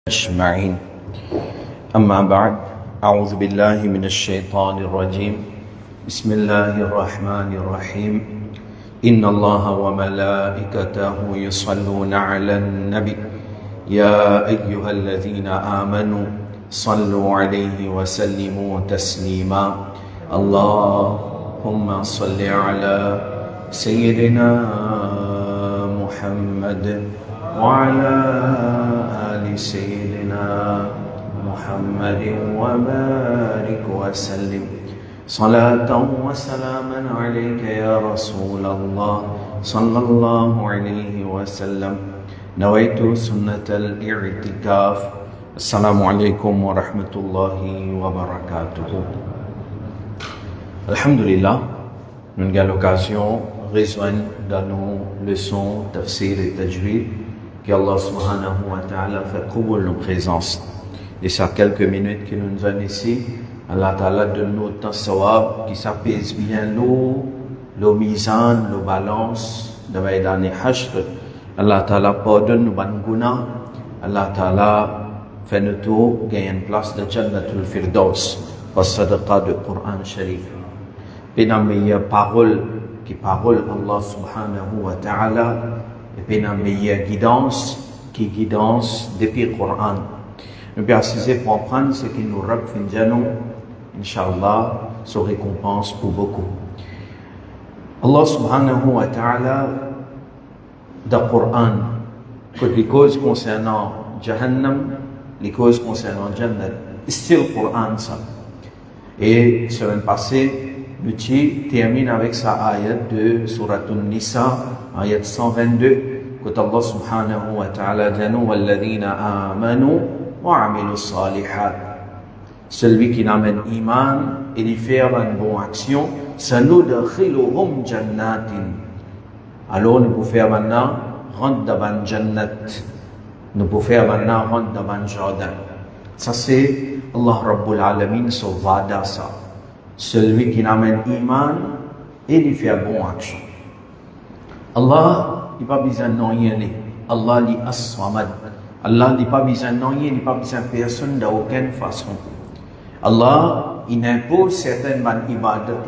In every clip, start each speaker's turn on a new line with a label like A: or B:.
A: أجمعين أما بعد أعوذ بالله من الشيطان الرجيم بسم الله الرحمن الرحيم إن الله وملائكته يصلون على النبي يا أيها الذين آمنوا صلوا عليه وسلموا تسليما اللهم صل على سيدنا محمد وعلى آل سيدنا محمد وبارك وسلم صلاة وسلاما عليك يا رسول الله صلى الله عليه وسلم نويت سنة الاعتكاف. السلام عليكم ورحمة الله وبركاته. Alhamdulillah, une belle occasion rejoindre dans nos leçons tafsir et tajwid, que Allah subhanahu wa ta'ala fait qaboul nos présences. Et ça quelques minutes que nous sommes ici, Allah ta'ala donne nous temps sawab qui s'apaise bien le mizan, le balance de Maïdan et Hashr. Allah ta'ala pardonne nos ban guna. Allah ta'ala fait nous tout gagner une place de Jannatul Firdaus par sadaqa de Coran Sharif. Et dans meilleure parole qui parole Allah subhanahu wa ta'ala, et puis dans meilleure guidance qui guidance depuis le Coran. Nous pouvons assister pour apprendre ce qui nous rap finjanou, Inch'Allah, sa récompense pour beaucoup. Allah subhanahu wa ta'ala, dans le Coran, les causes concernant Jahannam, les causes concernant Jannat, c'est le Coran ça. Et semaine passée, le termine avec sa ayat de Surat An-Nisa, ayat 122, quand Allah subhanahu wa ta'ala dit « Walladhina amanu wa amilu salihat » Celui qui n'amène iman et lui faire une bonne action, « Sanudkhiluhum jannatin » Alors nous pouvons faire maintenant rentrer dans Jannat. Nous pouvons faire maintenant rentrer dans Jardin. Ça c'est Allah Rabbul Alamin son vada ça. Celui qui n'amène iman et lui fait bonne action. Allah, il n'a pas besoin de rien. Allah, il est as-samad. Allah, il n'a pas besoin de rien, il n'a pas besoin de personne d'aucune façon. Allah, il impose certaines ibadat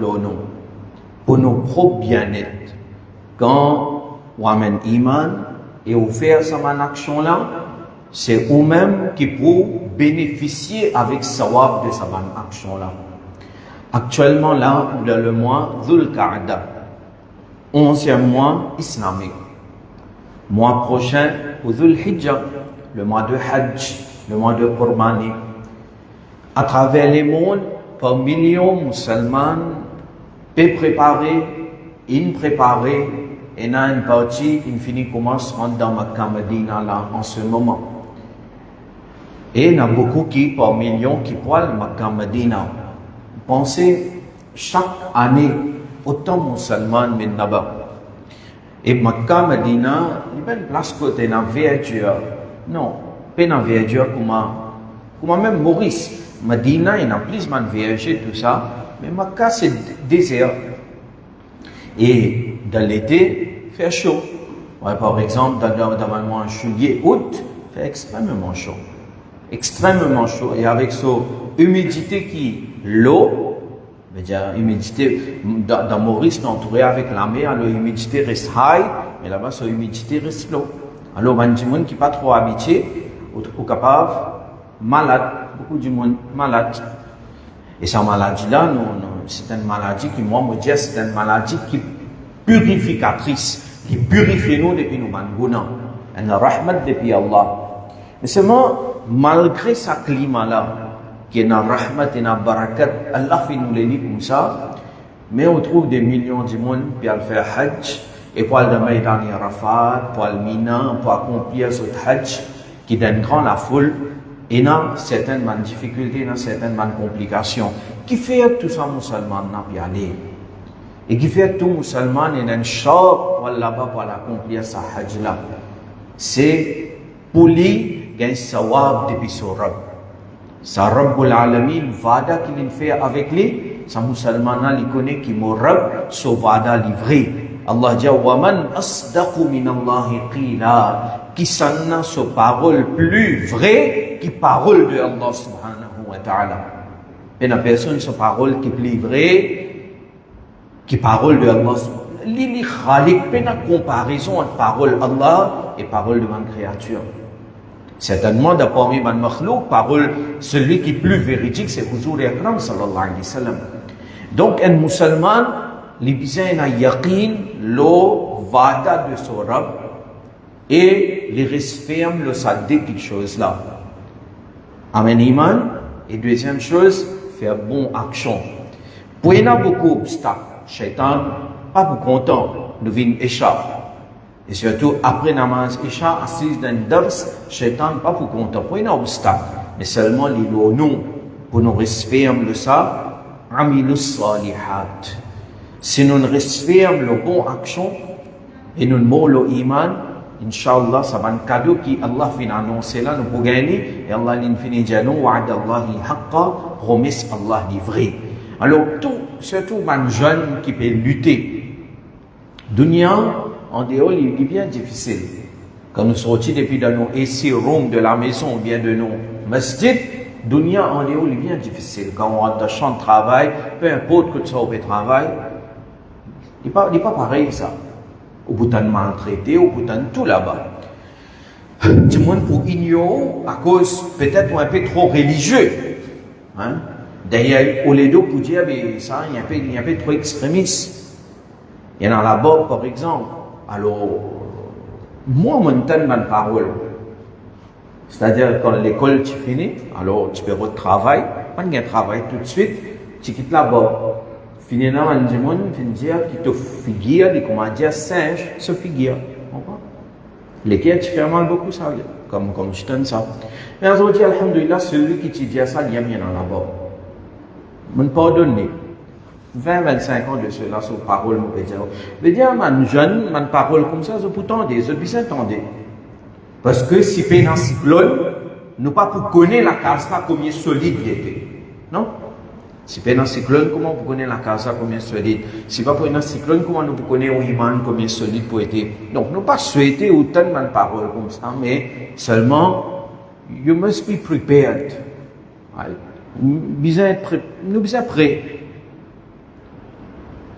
A: pour nos propres bien-être. Quand on amène iman et on fait cette action là, c'est eux-mêmes qui peuvent bénéficier avec sawab de cette action là. Actuellement là, dans le mois Dhul Qa'da, 11e mois islamique. Mois prochain, au Dhul Hijjah, le mois de Hajj, le mois de Qurbani. À travers les mondes, par millions de musulmans, peuvent préparer, impréparer, et dans une partie, il finit commence à rentrer dans Makkah Medina là, en ce moment. Et il y a beaucoup qui, par millions, qui parlent Makkah Medina. Pensez, chaque année, autant de musulmans viennent là-bas. Et Makkah Medina, il y a une place côté dans verdure. Non, pas dans verdure comme même Maurice. Medina, il y a plus de verdure, tout ça. Mais Makkah, c'est désert. Et dans l'été, il fait chaud. Ouais, par exemple, dans le mois juillet, août, il fait extrêmement chaud. Extrêmement chaud. Et avec cette humidité qui l'eau, humidité, dans Maurice, entouré avec la mer, alors l'humidité reste high, mais là-bas, cette humidité reste low. Alors, il y a des gens qui ne sont pas trop habitués, ou capables, malades, beaucoup de monde malades. Et cette maladie-là, c'est une maladie qui, moi, me dis, c'est une maladie qui est purificatrice, qui purifie nous depuis nous, une rahmat depuis Allah. Mais seulement, malgré ce climat-là, qui est dans rahmat et dans barakat, Allah fait nous les lits comme ça, mais on trouve des millions de monde qui peuvent faire Hajj, et pour aller dans Maïdan et Arafat, pour aller Mina, pour accomplir ce Hajj, qui donne grand la foule, et dans certaines difficultés, dans certaines complications, qui fait que tout ça musulman n'a pas aller. Et qui fait que tout musulman est un choc pour là-bas pour accomplir ce Hajj-là. C'est pour lui gagner sawab depuis son Rabb. Sa Rabbul Alamin, vada qu'il fait avec lui, sa musulman il connaît qui mon Rabb, son vada livré. Allah dit wa man asdaqu min Allah qila. qui s'en sa parole plus vraie qui parole de Allah subhanahu wa ta'ala. Et la personne sa parole qui est plus vraie qui parole de Allah. L'ili khalik, pas de comparaison entre parole Allah et parole de ma créature. Certainement, d'après mes makhlouk, parole, celui qui est plus véridique, c'est Huzur Akram sallallahu alayhi wa sallam. Donc, un musulman, il a yaqin, le vada de son Rab, et il reste ferme, le sadé quelque chose là. Amen, iman. Et deuxième chose, faire bon action. Pour il y a beaucoup d'obstacles. Shaitan, pas pour content, nous vîmes échappe. Et surtout, après namaz Isha, assise dans le dars, Shaitan, pas pour content. Il y a un obstacle. Mais seulement, les noms, pour nous rester ferme de ça, amilus salihat. Si nous restons ferme le bon action, et nous mourons le iman, Inch'Allah, ça va un cadeau qui Allah finit annoncer là, nous pouvons gagner, et Allah l'infini dit nous, wa'ad Allahi haqqa, promesse Allah livrée. Alors, surtout, un jeune qui peut lutter. Dunia, en dehors, il est bien difficile. Quand nous sortons depuis dans nos AC rooms de la maison, ou bien de nos masjids, Dunia, en dehors, il est bien difficile. Quand on rentre dans le champ de travail, peu importe que tu sois au travail, il n'est pas pareil ça. Au bout d'un maltraité, au bout d'un tout là-bas. Du monde pour ignorer, à cause peut-être un peu trop religieux. Hein? D'ailleurs, au lieu de pour dire, mais ça, il y a un peu trop extrémiste. Il y en a là-bas, par exemple. Alors, moi, mon temps, ma parole. C'est-à-dire, quand l'école, tu finis, alors tu peux retravailler. Quand il y a un travail tout de suite, tu quittes là-bas. Finalement, on dit, qui te figure, comment dire, singe, se figure. Lesquels tu fais mal beaucoup, ça, comme je donne ça. Mais aujourd'hui, alhamdoulilah, celui qui te dit ça, il y a bien là-bas. Je pardonne. 20-25 ans de cela, sur parole, je peux dire. Je veux dire, man jeune, man parole comme ça, je peux tendre, je peux s'entendre. Parce que si c'est un cyclone, nous pas pour connaître la case là, combien solide il était. Non? Si c'est un cyclone, comment vous connaissez la casa combien solide? Si pas pour un cyclone, comment nous connaissons Ouiman combien solide pour être? Donc, nous pas souhaiter autant de paroles comme ça, mais seulement, you must be prepared. Nous sommes prêts.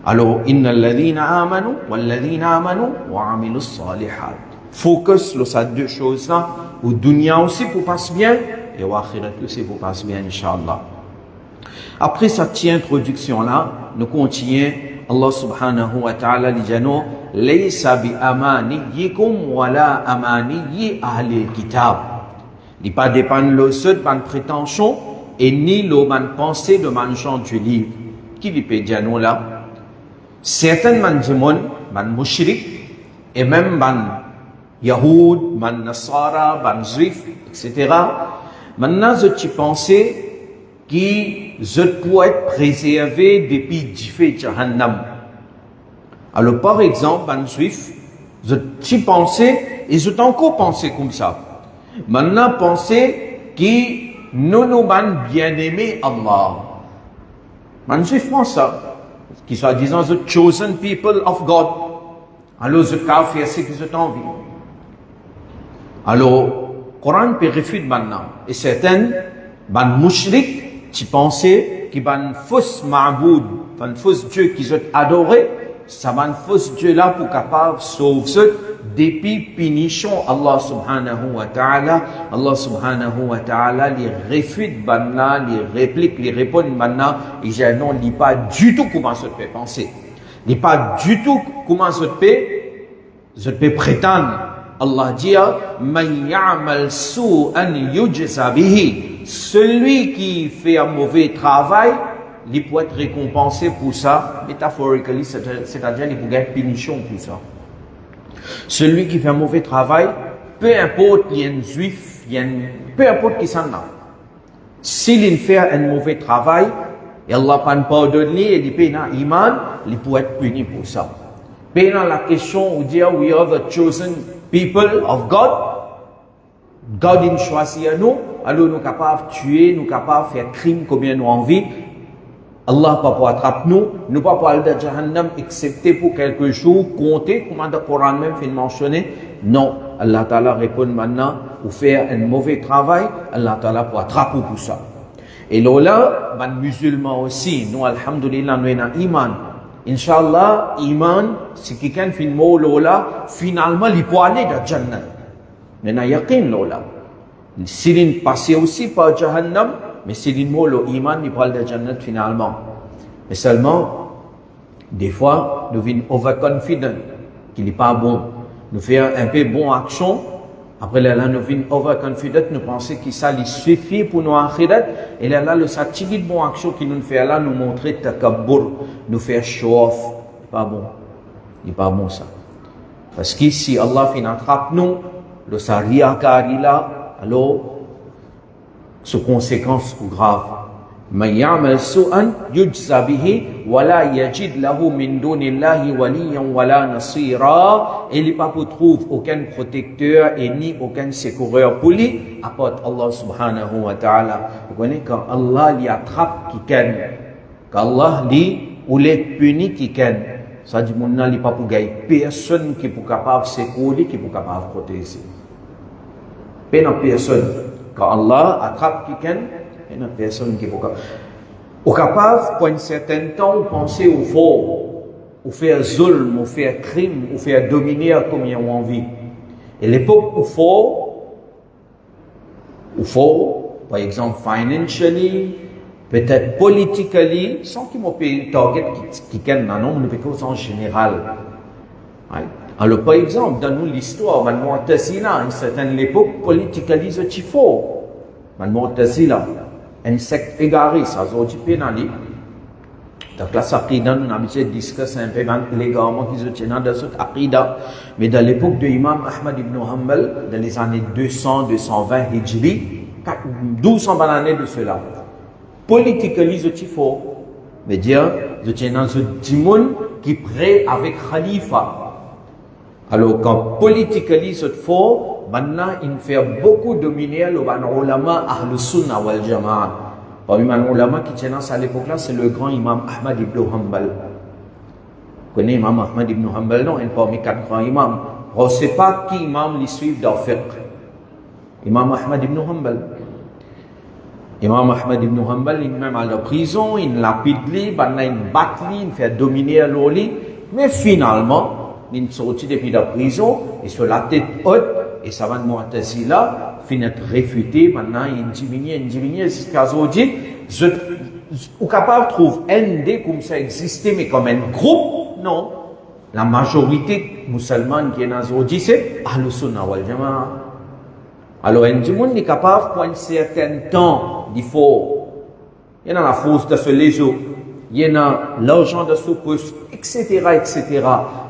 A: Alors, inna alladhina amanu, walladhina amanu, wa amilu salihat. Focus sur ces deux choses-là, au dunya aussi pour passer bien, et au akhirat aussi pour passer bien, Inch'Allah. Après cette introduction-là, nous continuons. Allah subhanahu wa ta'ala dit nous, laysa bi amaniyikum wala amaniyi ahli kitab. Il pas dépend le seul de prétention et ni le pensée de man gens du livre. Qui lui peut dire nous là? Certains man jimon, man mushrik et même man yahoud, man nasara, man juif, etc. Maintenant, je pensais qui je peux être préservé depuis du Jahannam. Alors par exemple, un juif, je pensais et je t'ai encore pensé comme ça. Maintenant, pensez qui nous bien aimé Allah. Un juif pense ça, qui soit disant the chosen people of God. Alors je peux faire ce que je t'ai envie. Alors, le Coran peut réfuter maintenant. Et certains, ban mushrik, tu pensais qu'il y a un faux ma'boud, un faux Dieu qui sont adoré, ça va un faux Dieu là pour capable de sauver ceux depuis punition Allah subhanahu wa ta'ala. Allah subhanahu wa ta'ala les réfute banna, les réplique, les répond banna, et j'ai non, il pas du tout comment ça peut penser. Il pas du tout comment ça peut prétendre. Allah dit, man ya'mal su'an yujza bihi. Celui qui fait un mauvais travail, il peut être récompensé pour ça, métaphoriquement, c'est-à-dire il peut gagner punition pour ça. Celui qui fait un mauvais travail, peu importe, il y a un juif, peu importe qui s'en a. S'il fait un mauvais travail, et Allah ne pardonne et il peut un iman, il peut être puni pour ça. Pendant la question où dire we are the chosen people of God, God in choisit nous, alors nous sommes capables de tuer, nous sommes capables de faire crime combien nous envie. Allah pas pour attraper nous pas pour aller dans Jahannam excepté pour quelques jours, compter, comme le Coran même fait mentionner. Non, Allah Ta'ala répond maintenant, ou faire un mauvais travail, Allah Ta'ala pour attraper pour ça. Et là, les musulmans aussi, nous, alhamdulillah, nous avons iman. Inch'Allah, iman, si quelqu'un fait mot là, finalement, il peut aller dans Jannah. Nous avons yaqin là. Si il passe aussi par Jahannam, mais si il mot iman, il peut aller dans Jannah finalement. Mais seulement, des fois, nous sommes overconfident, qu'il n'est pas bon. Nous faisons un peu bon action. Après, là, nous sommes overconfident, nous pensons que ça lui suffit pour nous akhirat. Et là, le satire de bon action qui nous fait là, nous montrer takabbur, nous faire show off. C'est pas bon. C'est pas bon ça. Parce que si Allah fait attrape nous, le sariyakari là, alors, ces conséquences sont graves. Man ya'mal su'an yujza bihi wa la yajid lahu min dunillahi waliyan wa la nasira. Et il n'y a pas trouve aucun protecteur et ni aucun secoureur pour lui à part Allah subhanahu wa ta'ala. Vous connaissez quand Allah lui attrape quelqu'un, quand Allah lui ou les punit quelqu'un, ça dit mon n'a pas pour gagner personne qui est capable de secourir, qui est capable de protéger. Personne. Quand Allah attrape quelqu'un, il n'y a personne qui est capable, pour un certain temps, de penser au faux, ou faire zulm, ou faire crime, ou faire dominer comme ils ont envie. Et l'époque où faut, par exemple, financially, peut-être politically, sans qu'ils m'ont payé target quelqu'un, non, mais plutôt en général. Right? Alors, par exemple, dans l'histoire, man Mu'tazila, à une certaine époque, politically, c'est faux. Man Mu'tazila, un secte égaré, ça a été pénalisé. Donc là, ça nous avons habitué de discuter un peu légalement qu'ils ont tenu dans cette aqida. Mais dans l'époque de Imam Ahmad ibn Hanbal, dans les années 200-220 Hijri, 1200 années de cela, politiquement, c'est faux. Mais dire, ils tiennent dans ce dimoun qui prêt avec Khalifa. Alors, quand politiquement c'est faux, maintenant, il fait beaucoup dominer le ulama Ahlus Sunnah wal Jama'a. Parmi les ulama qui tiennent à l'époque là, c'est le grand imam Ahmad ibn Hanbal. Vous connaissez imam Ahmad ibn Hanbal, non? Il est parmi 4 grands imams. On ne sait pas qui imam les suivent dans le fiqh. Imam Ahmad ibn Hanbal. Imam Ahmad ibn Hanbal, il est même à la prison, il lapide, il bat, il fait dominer l'oli. Mais finalement, il est sorti depuis la prison, et sur la tête haute, et ça va de Mu'tazila, finit réfuté, maintenant il diminue, jusqu'à aujourd'hui, je suis capable de trouver un dé comme ça existait, mais comme un groupe, non. La majorité musulmane qui est dans aujourd'hui, c'est Ahlus Sunnah wal Jama'a. Alors, un monde est capable, pour un certain temps, il faut, il y a la force de se léser, il y a l'argent de se pousser, etc., etc.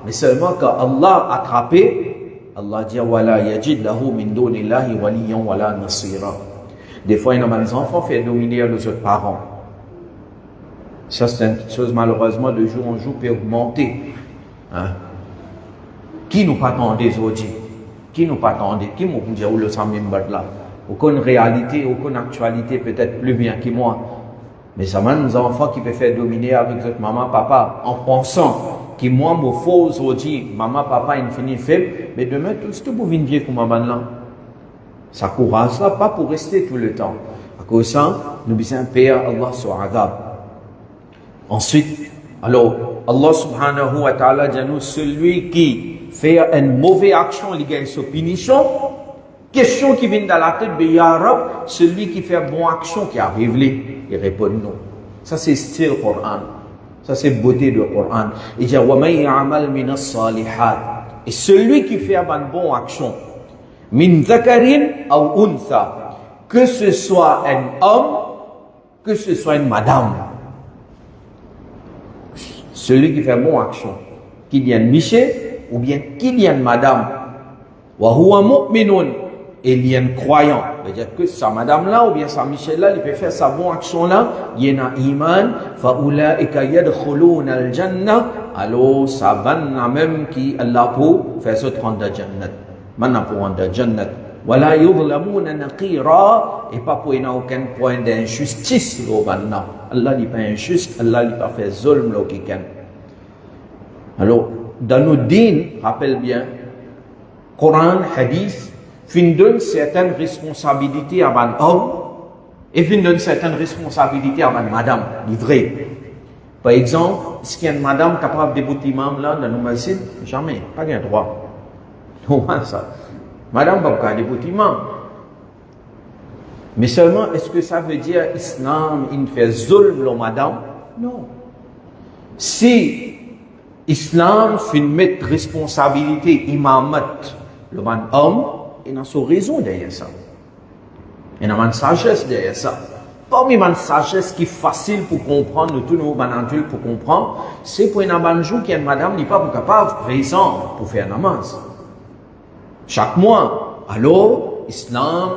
A: Mais seulement quand Allah a attrapé, Allah dit wala yajid lahu min dunillahi waliyan wala nasira. Des fois, il y a des enfants qui font dominer les autres parents. Ça, c'est une chose malheureusement de jour en jour peut augmenter. Hein? Qui nous attendait aujourd'hui? Qui nous attendait? Qui m'a dit où le samim là? Aucune réalité, aucune actualité peut-être plus bien que moi. Mais ça m'a des enfants qui peuvent faire dominer avec votre maman, papa, en pensant que moi, me faut aujourd'hui, maman, papa, il finit faible, mais demain, tout ce que vous venez comme maman là. Ça courage là, pas pour rester tout le temps. À cause de ça, nous besoin payer Allah sur adab. Ensuite, alors, Allah subhanahu wa ta'ala dit nous, celui qui fait une mauvaise action, il gagne sa punition. Question qui vient dans la tête de Ya Rab, celui qui fait bonne action qui arrive là, il répond non. Ça c'est style Coran. Ça c'est beauté du Coran. Il dit wa man ya'mal min as-salihat. Et celui qui fait une bonne action, min zakarin ou untha, que ce soit un homme, que ce soit une madame. Celui qui fait une bonne action, qu'il y a une miché ou bien qu'il y a une madame, wa huwa mu'minun, et il y a un croyant, c'est-à-dire que sa madame là ou bien sa Michel là, il peut faire sa bonne action là, il y a un iman, fa'ulaika yadkhuluna al-jannah, alors ça va même qui Allah pour faire ce 30 de jannat. Maintenant pour rendre jannat. Wala yuzlamuna naqira, et pas pour aucun point d'injustice lo banna. Allah n'est pas injuste, Allah n'est pas fait zulm lo quelqu'un. Alors, dans nos dînes, rappelle bien, Coran, hadith, fin donne certaines responsabilités à un homme et fin donne certaines responsabilités à une madame, livrée. Par exemple, est-ce qu'il y a une madame capable de bouter imam là dans nos masjids? Jamais, pas de droit. Comment ça? Madame va pas débouter imam. Mais seulement, est-ce que ça veut dire Islam, il fait zulm la madame? Non. Si Islam fait mettre responsabilité imamat le man homme, il a son raison derrière ça. Il a une sagesse derrière ça. Parmi une sagesse qui est facile pour comprendre, nous tous nos adultes pour comprendre, c'est pour une jour qu'il y a une madame n'est pas capable présent pour faire namaz. Chaque mois, alors, Islam,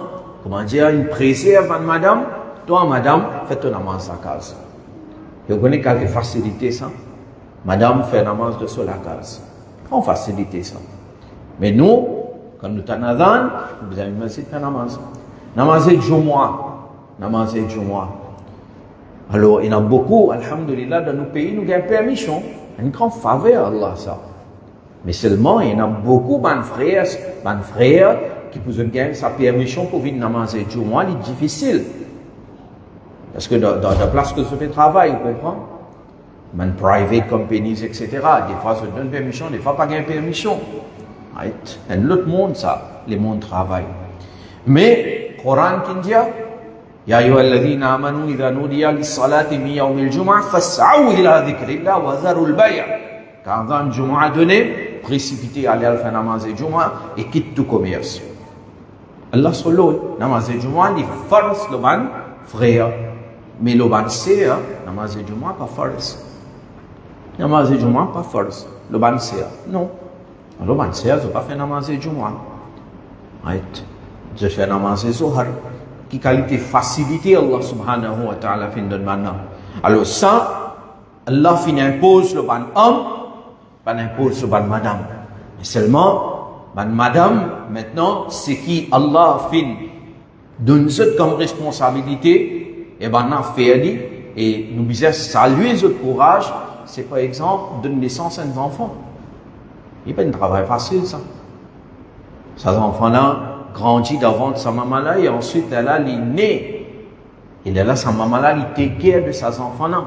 A: comment dire, il préserve une madame, toi madame, fais ton namaz à la case. Vous connaissez quelques facilités ça? Madame fait namaz de sur la case. On facilite ça. Mais nous, quand nous sommes en Adhan, nous avons dit faire namaz. Namaz est Jumu'ah. Namaz est Jumu'ah. Alors, il y en a beaucoup, alhamdulillah, dans nos pays, nous avons permission. Une grande faveur, Allah, ça. Mais seulement, il y en a beaucoup de frères qui peuvent gagner sa permission pour venir namaz et Jumu'ah, c'est difficile. Parce que dans la place que je fais travail, vous comprenez? Man private companies, etc. Des fois, je donne permission, des fois, pas gain permission. Right? Et l'autre monde, ça, les mondes travaillent. Mais, Coran qui dit, Ya ayyuhalladhina amanu idha nudiya lis-salati min yawmil jumu'ah fas'au ila dhikrillah wa dharul bay'. Quand un Jumu'ah donné, précipitez à aller faire namaz et Jumu'ah et quitte tout commerce. Allah solo, namaz et Jumu'ah, il force le ban frère. Mais le ban c'est, namaz et Jumu'ah pas force. Namaz et Jumu'ah pas force. Le ban c'est, non. Le ban c'est, je pas faire namaz et Jumu'ah. Right? Je fais namaz et Zohar. Qui qualité facilité Allah subhanahu wa ta'ala fin de maintenant. Alors ça, Allah fin impose le ban homme, pas impose le ban madame. Mais seulement, ban madame, maintenant, c'est qui Allah fin donne cette comme responsabilité, et ben on fait et nous disons saluer ce courage, c'est par exemple donner naissance à un enfant. Il n'y a pas un travail facile ça. Ces enfants-là, grandit devant sa maman là et ensuite elle a les nés. Et là, sa maman là, il take care de ses enfants là.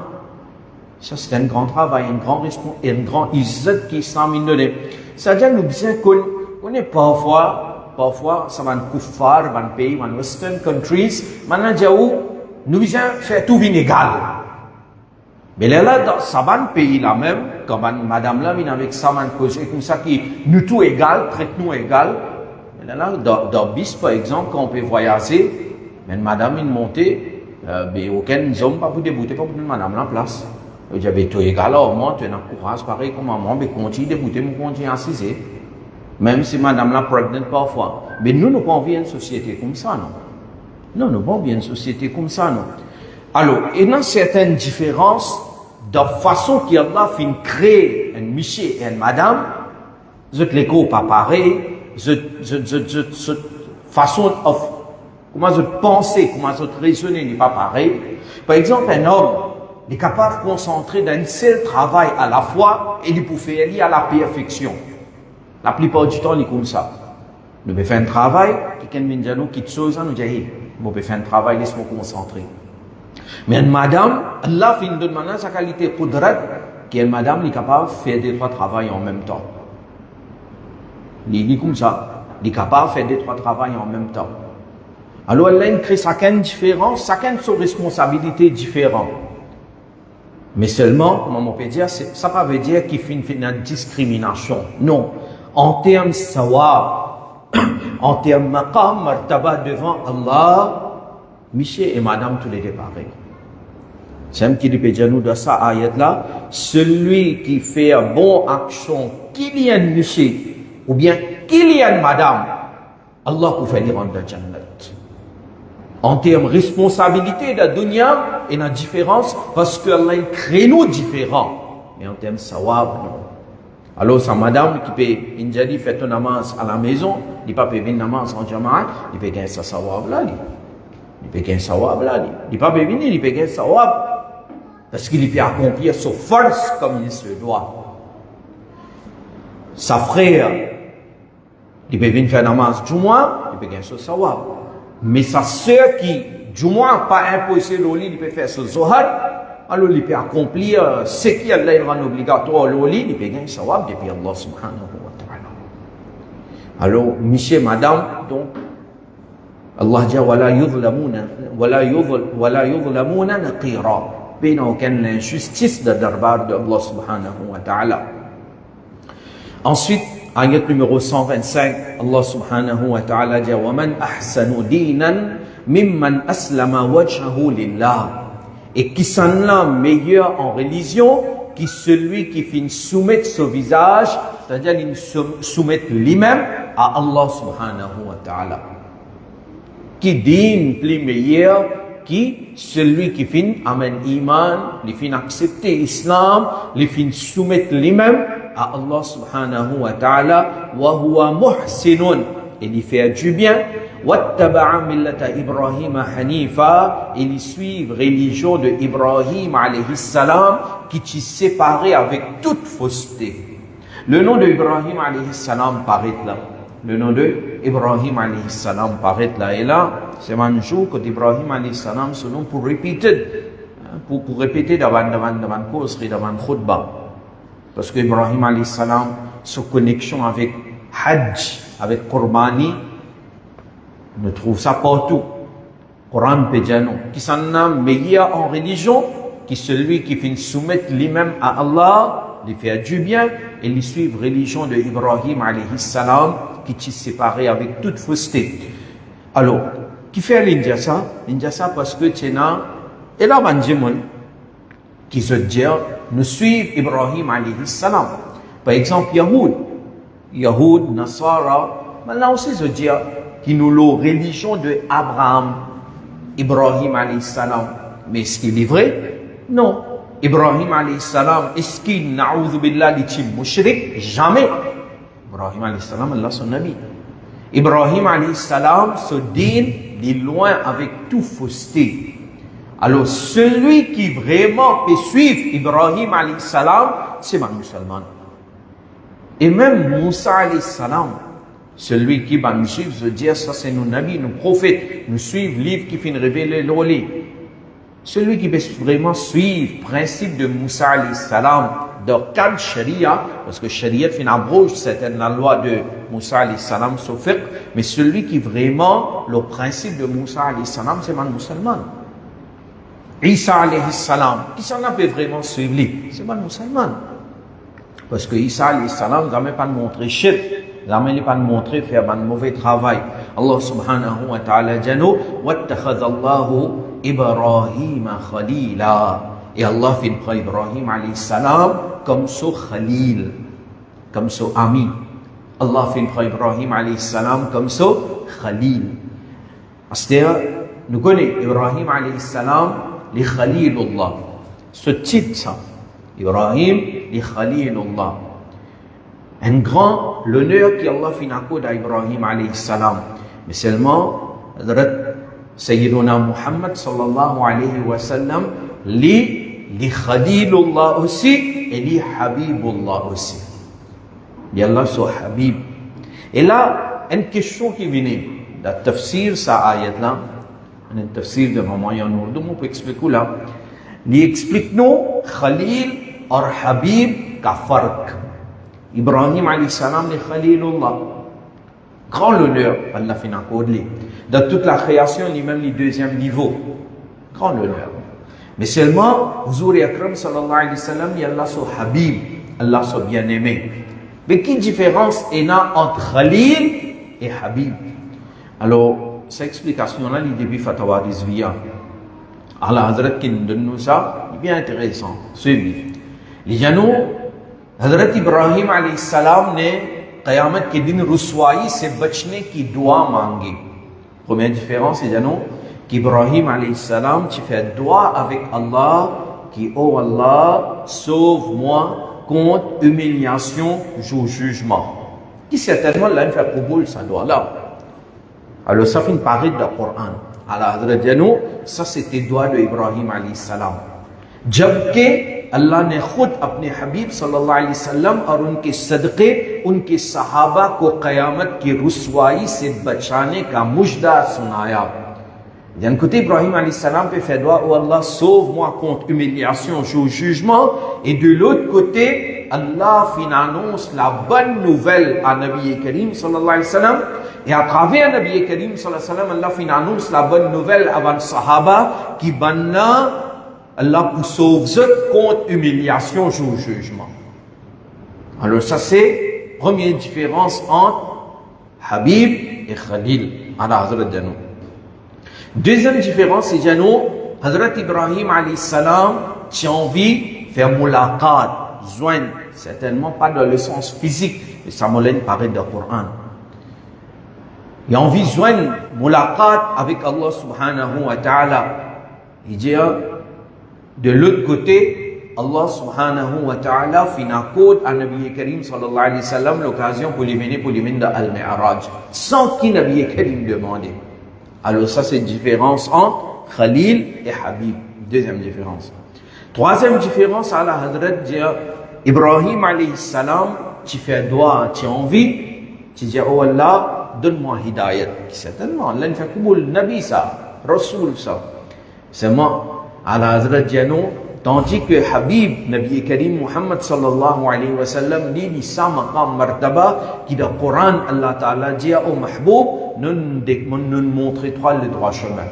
A: Ça, c'est un grand travail, un grand izzat qui s'en donné. C'est-à-dire, nous disons qu'on est parfois, ça va en kuffar, dans pays, dans western countries, maintenant, nous disons faire tout inégal. Mais là, dans ce pays là même, quand madame là vient avec ça, comme ça, qui nous tout égal, traite-nous égal. Là, dans bis, par exemple, quand on peut voyager, mais madame, il monte, mais aucun homme pas pour débouter, pas pour madame la place. Je dis, tout égal, au moins, tu as un courage pareil comme maman, mais continue de débouter, mais continue à assiser. Même si madame la pregnant parfois. Mais nous, nous pas une société comme ça, non. Non, nous pas une société comme ça, non. Alors, il y a certaines différences de façon qu'Allah fin créer un monsieur et une madame, vous êtes les groupes pas pareil. Cette façon de comment je penser, comment je raisonner n'est pas pareil. Par exemple, un homme est capable de concentrer dans un seul travail à la fois et il peut faire aller à la perfection. La plupart du temps, il est comme ça. Nous pouvons faire un travail, quelqu'un vient dire nous quitte chose, nous dit, nous pouvons faire un travail, laisse-moi concentrer. Mais une madame, Allah fin de demander sa qualité poudrette, qu'une madame est capable de faire des trois travails en même temps. Il est comme ça. Il est capable de faire des trois travails en même temps. Alors, elle crée chacun différence, chacun de ses responsabilités différentes. Mais seulement, comme on peut dire, ça ne veut pas dire qu'il fait une discrimination. Non. En termes sawab, en termes maqam, martaba devant Allah, monsieur et madame, tous les deux pareils. C'est un qui peut dire nous dans ça ayat là, celui qui fait une bonne action, qu'il y a un monsieur, ou bien qu'il y a une madame, Allah peut faire rendre dans Jannat. En termes de responsabilité de la dunya, il y a une différence parce qu'Allah crée nous différents. Mais en termes de sawab, non. Alors, sa madame qui peut, Injadi fait ton namaz à la maison, il pas peut venir namaz en jamaat, il peut gagner sa sawab là, il peut gagner sawab là, il pas peut venir, il peut gagner sawab parce qu'il peut accomplir sa force comme il se doit. Sa frère, il peut venir faire namaz Jumu'ah, il peut gagner sa sawab. Mais sa sœur qui Jumu'ah pas imposé l'oli, il peut faire ce Zohar. Alors, il peut accomplir ce qui Allah rend obligatoire au lit, il peut gagner sawab depuis Allah subhanahu wa ta'ala. Alors, monsieur, madame, donc, Allah dit, wala yuzlamuna naqira. Il n'y a aucune injustice de darbar de Allah subhanahu wa ta'ala. Ensuite, ayat numéro 125, Allah subhanahu wa ta'ala dit, wa man ahsanu dinan mimman aslama wajhahu lillah. Et qui s'en a meilleur en religion que celui qui finit soumettre son visage, c'est-à-dire il soumettre lui-même à Allah subhanahu wa ta'ala. Qui dit plus meilleur que celui qui finit amène iman, il finit accepter l'islam, il finit soumettre lui-même à Allah subhanahu wa ta'ala, wa huwa muhsinun, et il fait du bien. وَاتَّبَعَ مِلَّةَ إِبْرَاهِيمَ حَنِيفًا. Ils suivent religion de Ibrahim alayhi salam qui s'est séparé avec toute fausseté. Le nom de Ibrahim alayhi salam paraît là. Le nom de Ibrahim alayhi salam paraît là. Et là, c'est un jour que Ibrahim alayhi salam, ce nom pour répéter, pour répéter devant cause, devant khutbah. Parce que Ibrahim alayhi salam, sa connexion avec Hajj, avec Qurbani, on trouve ça partout. Coran pédiano. Qui s'en a meilleur en religion, qui celui qui finit soumettre lui-même à Allah, lui fait du bien, et lui suivre religion de Ibrahim alayhi salam, qui s'est séparé avec toute fausseté. Alors, qui fait l'India ça? L'India ça parce que Tchéna, et là, Banjimon, qui se dit, nous suivons Ibrahim alayhi salam. Par exemple, Yahoud, Nasara, maintenant aussi se dit, qui nous la religion de Abraham, Ibrahim alayhi salam. Mais est-ce qu'il est vrai? Non. Ibrahim alayhi salam, est-ce qu'il na'oudhu billah dit mushrik? Jamais. Ibrahim alayhi salam, Allah son nabi. Ibrahim alayhi salam se dit de loin avec tout fausseté. Alors celui qui vraiment peut suivre Ibrahim alayhi salam, c'est un musulman. Et même Moussa alayhi salam, celui qui va nous suivre, se dire, ça c'est nos nabis, nos prophètes, nous suivent le livre qui finit révéler l'oli. Celui qui veut vraiment suivre le principe de Moussa alayhi salam, dans quelle sharia, parce que sharia finit abroge certaines la loi de Moussa alayhi salam, sauf fiqh, mais celui qui vraiment, le principe de Moussa alayhi salam, c'est un musulman. Isa alayhi salam, qui s'en a peut vraiment suivre lui? C'est un musulman. Parce que Isa alayhi salam, n'a même pas montré shirk. Jamais il pas montré faire un mauvais travail. Allah subhanahu wa ta'ala dit وَاتَّخَذَ اللَّهُ إِبْرَاهِيمَ خَلِيلًا. Et Allah fait prendre Ibrahim alayhi salam comme son khalil, comme son ami. Allah fait prendre Ibrahim alayhi salam comme son khalil. C'est-à-dire, nous connaissons Ibrahim alayhi salam, les khalilullah. Ce titre, ça, Ibrahim, les khalilullah. Un grand l'honneur qu'Allah fit à Ibrahim alayhi salam. Mais seulement, Sayyiduna Muhammad sallallahu alayhi wa sallam, li Khalilullah aussi, et li Habibullah aussi. Et Allah so Habib. Et là, une question qui vient, dans le tafsir, ça ayat là, un tafsir de Maman Nourdou, on peut expliquer là. Il explique nous, Khalil or Habib, ka farq. Ibrahim alayhi salam ni Khalilullah. Grand l'honneur, Allah fait un code. Dans toute la création, il même le deuxième niveau. Grand l'honneur. Mais seulement, Huzur Akram sallallahu alayhi wa sallam, il y a Allah son Habib, Allah son bien-aimé. Mais quelle différence est là entre Khalil et Habib? Alors, cette explication-là, il début Fatawa Rizviya. Allah Hazrat qui nous donne ça, il est bien intéressant. Suivez. Les gens, Hazrat Ibrahim alayhi salam ne Qiyamat ke din ruswayi se bachne ki dua mangi. Première différence, c'est qu'Ibrahim alayhi salam, tu fais dua avec Allah, qui, oh Allah, sauve-moi contre humiliation, jour jugement. qui certainement l'a fait Qaboul, ça doit là. Alors ça fait une parade du Coran. Alors Hazrat Janu, ça c'était doigt de Ibrahim alayhi salam. जबकि अल्लाह ने खुद अपने हबीब सल्लल्लाहु अलैहि वसल्लम और उनके सदक़े उनके सहाबा को क़यामत की रुसवाई से बचाने का मुजदा सुनाया. D'un côté, Ibrahim alayhi salam peut faire doigt, oh Allah, sauve-moi contre humiliation au jugement. Et de l'autre côté, Allah annonce la bonne nouvelle à Nabi Karim sallallahu alayhi wa sallam. Et à travers Nabi Karim sallallahu alayhi wa sallam, Allah annonce la bonne nouvelle avant les Sahaba qui banna Allah pour sauver contre humiliation au jugement. Alors ça c'est la première différence entre Habib et Khalil. Alors Hazrat Janu. Deuxième différence c'est Janu, Hazrat Ibrahim alayhi salam qui a envie de faire mulaqat, joindre, certainement pas dans le sens physique, mais ça me paraît dans le Coran. Il a envie de joindre mulaqat avec Allah subhanahu wa ta'ala. Il dit de l'autre côté, Allah subhanahu wa ta'ala fait un code à Nabi Karim sallallahu alayhi wa sallam l'occasion pour les mener dans Al-Mi'raj, sans qu'il Nabi Karim demande. Alors ça c'est la différence entre Khalil et Habib. Deuxième différence. Troisième différence, à la Hadrat dit Ibrahim alayhi salam, tu fais doigt, tu as envie, tu dis oh Allah, donne-moi hidayat. Certainement, Allah ne fait que le Nabi ça, Rasoul ça. C'est moi. على حضرت جنو tandis que Habib Nabi Karim Muhammad sallallahu alayhi wa sallam dit sa maqam martaba qui dans le Coran Allah Ta'ala dit au mahboub nous montre-toi le droit chemin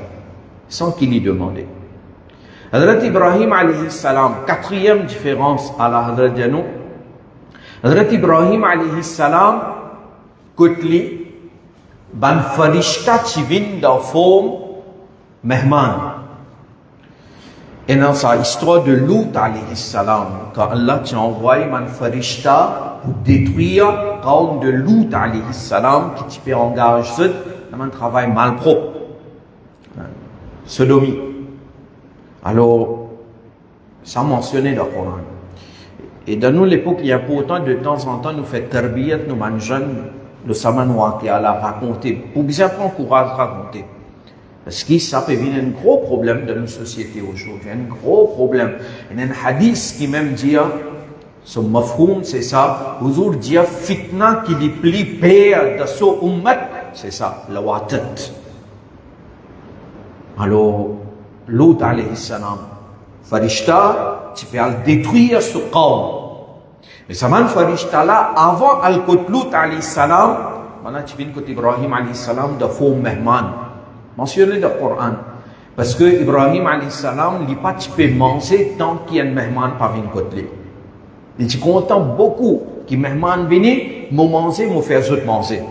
A: sans qu'il y demande. Hazrat Ibrahim alayhi salam, quatrième différence à la Hazrat Janu. Hazrat Ibrahim alayhi salam kutli ban farishta qui vient dans forme mehman. Et dans sa histoire de Lut alayhi salam, quand Allah t'a envoyé un farishta pour détruire Qaum de Lut alayhi salam, qui t'y engage dans un travail malpropre, sodomie. Alors, ça mentionné dans le Coran. Et dans nous, l'époque, il y a pourtant de temps en temps, nous faisons tarbiyat, nous man jeunes, le samanwa qui a la raconter, pour bien prendre courage de raconter. Parce que ça peut venir un gros problème dans nos sociétés aujourd'hui, un gros problème. Il y a un hadith qui même dit, son mafhoum, c'est ça, Huzur dit, fitna qui dit pli père de son ummat, c'est ça, la watat. Alors, Lut alayhi salam, farishta, tu peux détruire ce corps. Mais ça m'a farishta là, avant al-Qut Lut alayhi salam, maintenant tu viens côté Ibrahim alayhi salam, de faux mehman. Mentionné dans le Coran. Parce que Ibrahim alayhi salam, il n'est pas tu peux manger tant qu'il y a un mehman pas venu côté. Il est content beaucoup que mehman vienne, me manger, me faire autre manger.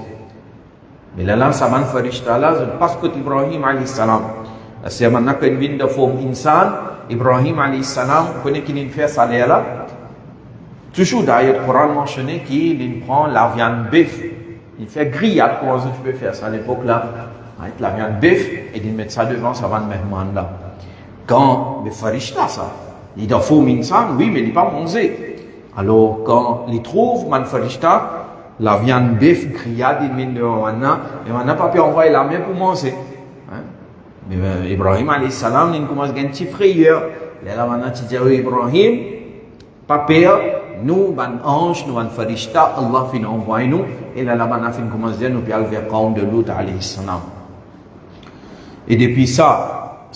A: Mais là, ça m'a farishta là, parce que Ibrahim alayhi salam, c'est maintenant qu'il vient de forme insan, Ibrahim alayhi salam, connaît qu'il fait ça là. Toujours d'ailleurs, le Coran mentionné qu'il prend la viande bœuf, il fait grillade, comment tu peux faire ça à l'époque là? Avec la viande bœuf, et il met ça devant sa vanne mehman là. Quand le farishta ça, il doit faire minsan, oui, mais il n'est pas mangé. Alors, quand il trouve man farishta, la viande bœuf grillade, il met devant maintenant, et on n'a pas pu envoyer la main pour manger. Hein? Mais Ibrahim alayhi salam, il commence à gagner un petit frayeur. Là, maintenant, tu dis, Ibrahim, pas peur, nous, ban ange, nous, ban farishta, Allah fin envoie nous, et là, maintenant, fin commence à dire, nous, puis aller vers Qaum de Lut alayhi salam. Et depuis ça,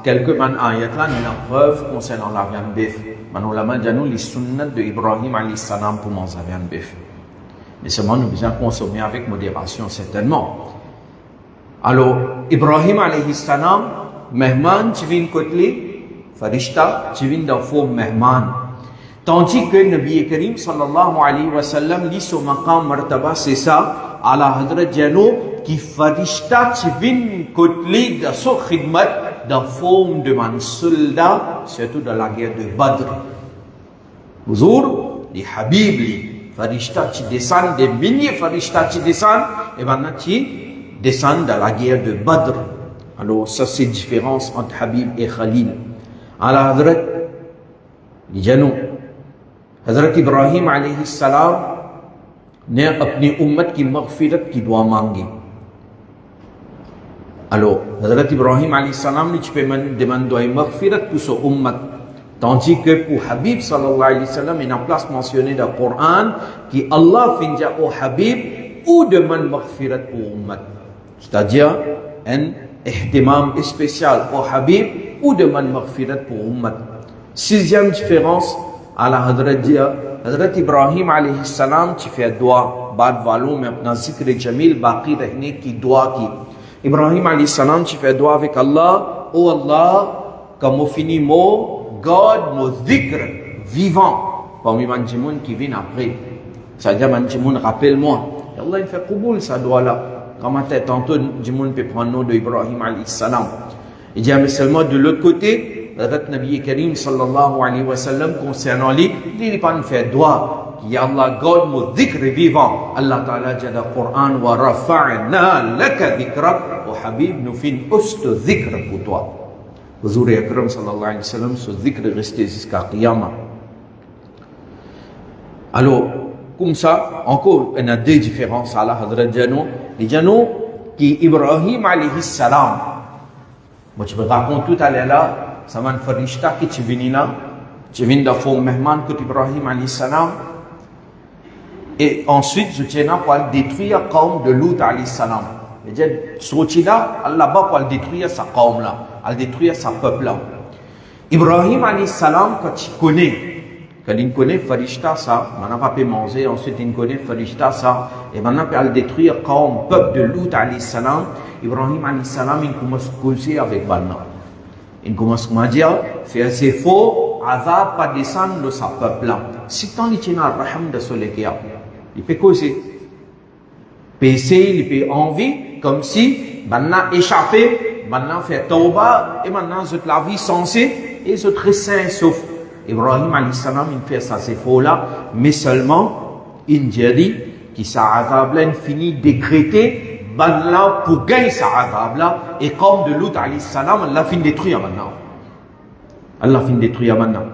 A: quelques ayat là, nous avons preuve concernant la viande bœuf. Maintenant, la main nous les sunnats de Ibrahim alayhi salam pour manger la viande bœuf. Mais seulement nous devons consommer avec modération, certainement. Alors, Ibrahim alayhi salam, mehman, tu viens côté, farishta, tu viens dans forme mehman. Tandis que Nabi Karim sallallahu alayhi wa sallam, lit son maqam martaba, c'est ça, à la hadrat Janu, qui farishta qui vient côté de son khidmat dans forme de man soldat, surtout dans la guerre de Badr. Huzur, les Habib, les farishta qui descendent, des milliers de farishta qui descendent, et maintenant qui descendent dans la guerre de Badr. Alors ça c'est la différence entre Habib et Khalil. À la hadrat, les Janu, Hazrat Ibrahim alayhi salam, ने अपनी उम्मत की मगफिरत की दुआ मांगी. Alors, Hazrat Ibrahim alayhi salam ni demande doa maghfirat pour son ummat. Tandis que pour Habib sallallahu alayhi wa sallam, il y a une place mentionnée dans le Coran qui Allah finja au Habib ou demande maghfirat pour ummat. C'est-à-dire, un ihtimam spécial au Habib ou demande maghfirat pour ummat. Sixième différence, à la Hazrat Ibrahim alayhi salam qui fait doa, bad valou, mais अपना zikr jamil बाकी रहने की दुआ की. Ibrahim alayhi salam qui fait doa avec Allah, oh Allah, comme au fini mot, garde mon dhikr vivant parmi les gens qui viennent après. C'est-à-dire, les gens rappelle-moi. Et Allah il fait qouboul sa doa là. Comme tantôt, les gens peuvent prendre le nom d'Ibrahim alayhi salam. Il dit, mais seulement de l'autre côté, le Nabi Karim sallallahu alayhi wa sallam concernant lui, il n'est pas fait doa. Ya Allah, garde mon dhikr vivant. Allah Ta'ala dit dans le Coran, wa rafa'na laka dhikrak. Oh Habib, nous finissons ce dhikr pour toi. Huzur Akram sallallahu alayhi wa sallam, ce dhikr est resté jusqu'à Qiyamah. Alors, comme ça, encore, il y a deux différences à la Hadrat Jano. Les Jano qui Ibrahim alayhi salam. Moi, je me raconte tout à l'heure là, ça m'a fait rishta qui tu viens là. Tu viens de faire mehman que Ibrahim alayhi salam. Et ensuite, je tiens à pour détruire la qawm de Lut alayhi salam. C'est-à-dire, Sochida, Allah va pour détruire sa qawm là, à détruire sa peuple là. Ibrahim alayhi salam, quand tu connais Farishta ça, maintenant pas peut manger, ensuite il connaît Farishta ça, et maintenant peut détruire qawm, peuple de Lut alayhi salam. Ibrahim alayhi salam, il commence à causer avec Banna. Il commence à dire, faire ses faux, azab pas descendre de sa peuple là. Si tant il tient à raham de solekia, il peut causer. Il peut envie, comme si, maintenant échappé, maintenant fait tauba, et maintenant la vie censée, et c'est très sain, sauf Ibrahim alayhi salam, il fait ça, c'est faux là, mais seulement, il dit, qui sa azab là, il finit décrété, maintenant, pour gagner sa azab là, et comme de Lut alayhi salam, Allah finit détruire maintenant. Allah finit détruire maintenant.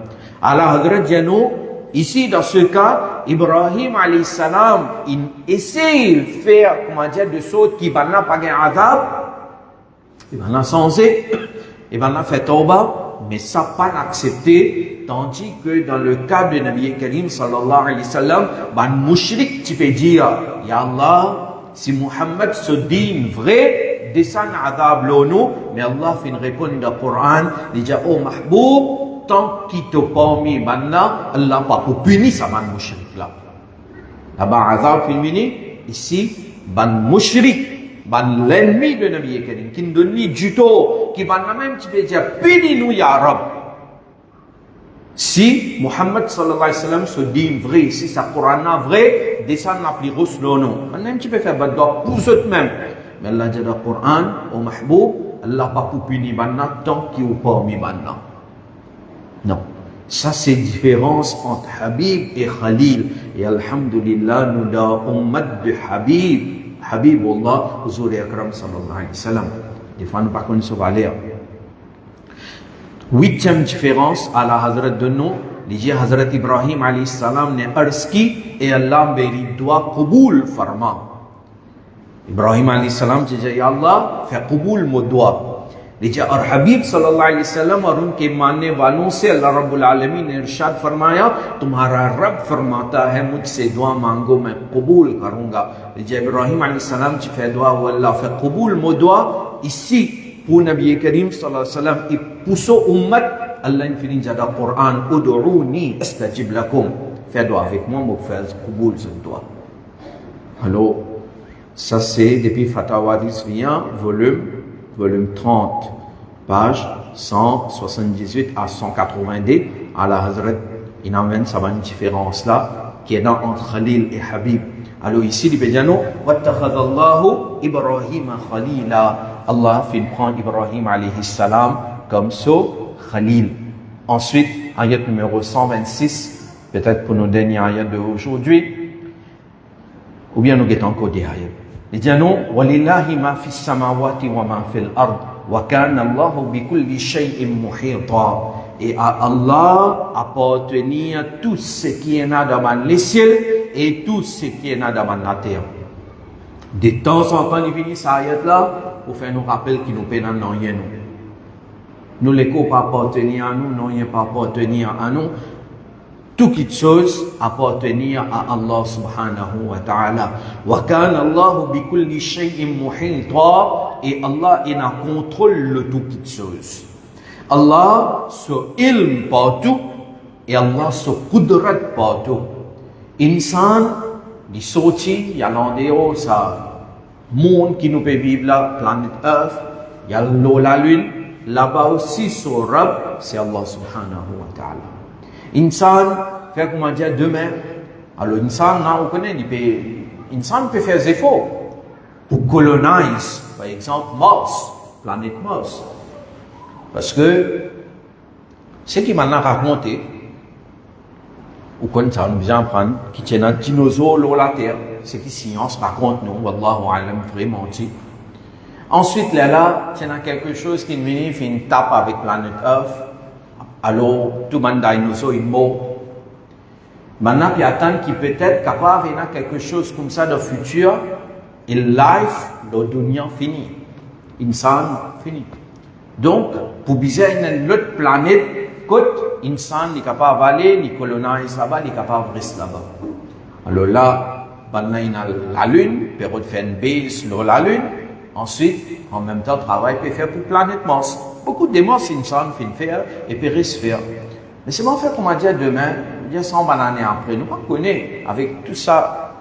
A: Allah Hadrat Jano, ici, dans ce cas, Ibrahim alayhi salam, il essaie de faire, comment dire, de choses qui va pas gagner azab, il va censé, il va faire tauba, mais ça pas accepté, tandis que dans le cas de Nabi Karim sallallahu alayhi wa sallam, ban mushrik, tu peux dire, Ya Allah, si Muhammad se dit vrai, descend azab l'onu, mais Allah fait une réponse dans le Coran, il dit, oh mahboub, tant qu'il te permet maintenant, Allah pas pour punir ça ban mushrik là. Là-bas, azab féminin, ici, ban mushrik, ban l'ennemi de Nabi Karim, qui nous donne du tout, qui va même, tu peux dire, punis-nous, Ya Rab. Si Muhammad sallallahu alayhi wa sallam se dit vrai, si sa Coran est vrai, descend la plus grosse l'onu. Maintenant, tu peux faire baddoua pour eux-mêmes. Mais Allah dit dans le Coran, au mahboub, Allah pas pour punir maintenant, tant qu'il n'est pas mis maintenant. Non. Ça, c'est la différence entre Habib et Khalil. Et alhamdulillah, nous avons ummat de Habib. Habibullah, Huzur Akram sallallahu alayhi wa sallam. Des fois, nous ne pouvons pas connaître. Huitième différence à la Hazrat de nous, les Hazrat Ibrahim alayhi salam ne arski et Allah mérite doit qaboul farma. Ibrahim alayhi salam dit Ya Allah, fais qaboul mon doigt. Les Habib sallallahu alayhi wa sallam और उनके मानने वालों से अल्लाह रब्बुल आलमीन ने इरशाद फरमाया तुम्हारा रब फरमाता है मुझसे दुआ मांगो मैं कबूल करूंगा. Les Ibrahim alayhi salam qui fait doigt ou Allah fait qaboul mon doigt ici. Pour Nabi Karim sallallahu alayhi wa sallam et pour son ummat, Allah finit dans le Coran, Udu'uni astajib lakum. Fais doigt avec moi, moi fais qaboul ce doigt. Alors, ça c'est depuis Fatawa vient, volume 30, page 178 à 180D, à la Hazrat, il amène ça une différence là, qui est entre Khalil et Habib. Alors ici, il dit non, Wattakhadallahu Ibrahim Khalila. Allah fait prendre Ibrahim alayhi salam comme so Khalil. Ensuite, ayat numéro 126, peut-être pour nos derniers ayats d'aujourd'hui, ou bien nous guettons encore des ayats. Il dit non, Walillahi ma fis samawati wa ma fil ard, wa kana Allahu bi kulli shay'in muhita. et à Allah appartenir tout ce qui est là dans les cieux et tout ce qui est là dans la terre. De temps en temps, il finit ça ayat-là pour faire nous rappeler qu'il nous paie dans rien nous. Nous les pas appartenir à nous, non, il pas appartenir à nous. Toute chose appartenir à Allah subhanahu wa ta'ala. Wa kana Allah bi kulli shay'in muhita, et Allah est en contrôle de toutes choses. Allah se ilm partout et Allah se qudrat partout. Insan di sorti, il y a l'endroit ça monde qui nous peut vivre là, planète Earth, il y a l'eau, la lune, là-bas aussi sur Rab, c'est Allah subhanahu wa ta'ala. Insan, fait comment dire demain, alors insan, on connaît, insan peut faire des efforts pour coloniser, par exemple, Mars, planète Mars. Parce que, ce qui m'a raconté, ou quand ça nous apprend, qui tient un dinosaure sur la terre, ce qui science raconte nous, wallahu alam, vraiment dit. Ensuite, là, il y a quelque chose qui nous fait une tape avec planète Earth. Alors, tout le monde dinosaure est mort. Maintenant, il y a tant qui peut être capable de faire quelque chose comme ça dans le futur, et life, le dunya fini. Insan fini. Donc, pour bizarre, il y a une autre planète, côte, insan, il est capable d'aller, il colonise là-bas, il est capable de rester là-bas. Alors là, il y a la Lune, période de faire une base sur la Lune. Ensuite, en même temps, travail peut faire pour la planète Mars. Beaucoup de Mars, insan, fin faire, et peut rester faire. Mais c'est bon faire, comment dire, demain, dire 100 années après, nous ne connaissons avec tout ça,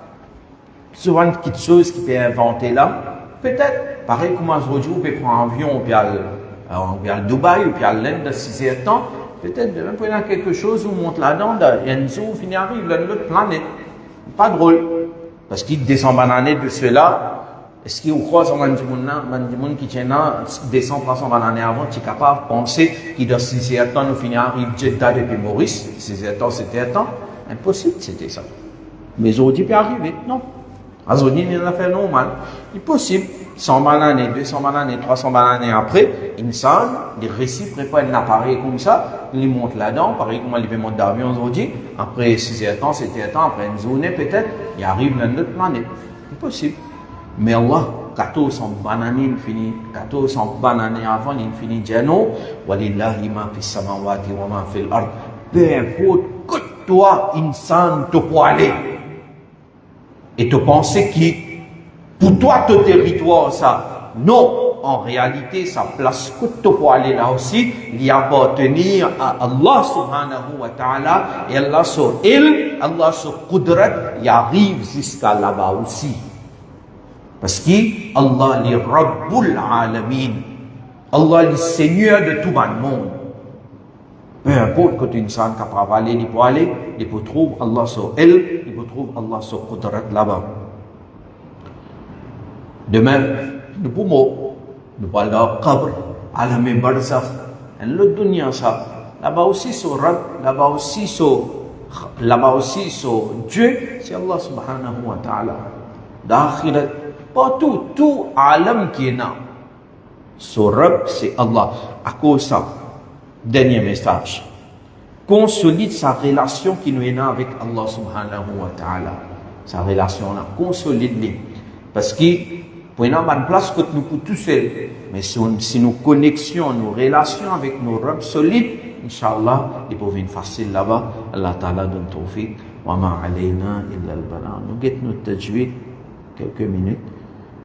A: souvent une petite chose qui peut inventer là. Peut-être, pareil comme aujourd'hui, on peut prendre un avion, on peut aller à Dubaï, ou puis à l'Inde de 6 heures de temps, peut-être demain, il y a quelque chose où on monte là-dedans, il y a une zone où il arrive, dans notre planète. Pas drôle. Parce qu'il descend en année de cela, est-ce qu'il croit sur un monde qui tient là, descend par son année avant, qui est capable de penser qu'il dans 6 heures de temps, nous finissons arrive Jeddah depuis Maurice, 6 heures de temps, c'était un temps. Impossible, c'était ça. Mais aujourd'hui, il peut arriver. Non. Aujourd'hui, il y a une affaire normale. Il est possible. 100 années, 200 années, 300 années après, insan, les récits préparent un appareil comme ça, ils montent là-dedans, pareil comme les montent d'avion aujourd'hui, après 6 heures de temps, 7 heures de temps, après une journée peut-être, ils arrivent dans notre planète. C'est possible. Mais Allah, 1400 années, il finit, 1400 années avant, il finit, dire non, walillahi ma fi samawati wa ma fi l'ard. Peu importe que toi, insan, te peux aller. Et te penser qui, pour toi, ton territoire, ça, non, en réalité, sa place que tu peux aller là aussi, il y appartenir à Allah subhanahu wa ta'ala, et Allah sur il, Allah sur Qudrat, il arrive jusqu'à là-bas aussi. Parce que Allah est Rabbul Alamin. Allah est le Seigneur de tout le monde. Peu importe que tu es insan capable d'aller, il peut aller, il peut trouver Allah sur il, il peut trouver Allah sur Qudrat là-bas. Demain, nous pouvons aller dans le qabr, à la même barzakh, et le dunya ça. Là-bas aussi sur Rab, là-bas aussi sur Dieu, c'est Allah subhanahu wa ta'ala. D'akhirat, partout, tout alam qui est là. Sur Rab, c'est Allah. À cause de ça, dernier message. Consolide sa relation qui nous est là avec Allah subhanahu wa ta'ala. Sa relation là, consolide-les. Parce que, pour une bonne place que nous pouvons tout seuls. Mais si nous connexions, nos relations avec nos Rabbs solides, Inch'Allah, ils peuvent venir facile là-bas. Allah Ta'ala donne tawfiq. Wa ma alayna illa al-bala. Nous guettons notre tajwid quelques minutes.